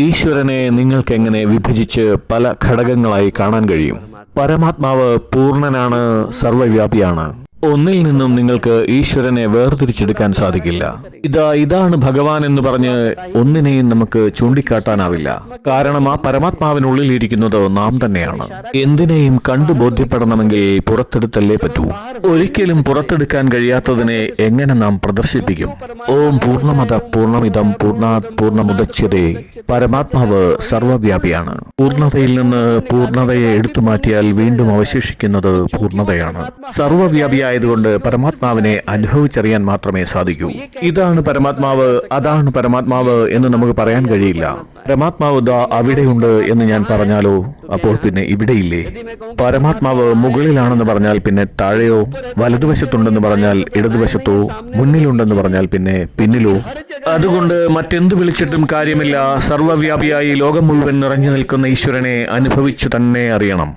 ഈശ്വരനെ നിങ്ങൾക്ക് എങ്ങനെ വിഭജിച്ച് പല ഘടകങ്ങളായി കാണാൻ കഴിയും? പരമാത്മാവ് പൂർണ്ണനാണ്, സർവ്വവ്യാപിയാണ്. ഒന്നിൽ നിന്നും നിങ്ങൾക്ക് ഈശ്വരനെ വേർതിരിച്ചെടുക്കാൻ സാധിക്കില്ല. ഇതാണ് ഭഗവാൻ എന്ന് പറഞ്ഞ് ഒന്നിനെയും നമുക്ക് ചൂണ്ടിക്കാട്ടാനാവില്ല. കാരണം ആ പരമാത്മാവിനുള്ളിൽ ഇരിക്കുന്നത് നാം തന്നെയാണ്. എന്തിനേയും കണ്ടു ബോധ്യപ്പെടണമെങ്കിൽ പുറത്തെടുത്തല്ലേ പറ്റൂ. ഒരിക്കലും പുറത്തെടുക്കാൻ കഴിയാത്തതിനെ എങ്ങനെ നാം പ്രദർശിപ്പിക്കും? ഓം പൂർണ്ണമത പൂർണ്ണമിതം പൂർണ്ണാത് പൂർണ്ണമുദച്യതേ. പരമാത്മാവ് സർവ്വവ്യാപിയാണ്. പൂർണ്ണതയിൽ നിന്ന് പൂർണ്ണതയെ എടുത്തു മാറ്റിയാൽ വീണ്ടും അവശേഷിക്കുന്നത് പൂർണ്ണതയാണ്. സർവ്വവ്യാപിയായതുകൊണ്ട് പരമാത്മാവിനെ അനുഭവിച്ചറിയാൻ മാത്രമേ സാധിക്കൂ. ഇതാണ് പരമാത്മാവ്, അതാണ് പരമാത്മാവ് എന്ന് നമുക്ക് പറയാൻ കഴിയില്ല. പരമാത്മാവ് ദാ അവിടെയുണ്ട് എന്ന് ഞാൻ പറഞ്ഞാലോ, അപ്പോൾ പിന്നെ ഇവിടെയില്ലേ? പരമാത്മാവ് മുകളിലാണെന്ന് പറഞ്ഞാൽ പിന്നെ താഴെയോ? വലതുവശത്തുണ്ടെന്ന് പറഞ്ഞാൽ ഇടതുവശത്തോ? മുന്നിലുണ്ടെന്ന് പറഞ്ഞാൽ പിന്നെ പിന്നിലോ? അതുകൊണ്ട് മറ്റെന്ത് വിളിച്ചിട്ടും കാര്യമില്ല. സർവ്വവ്യാപിയായി ലോകം മുഴുവൻ നിറഞ്ഞു നിൽക്കുന്ന ഈശ്വരനെ അനുഭവിച്ചു തന്നെ അറിയണം.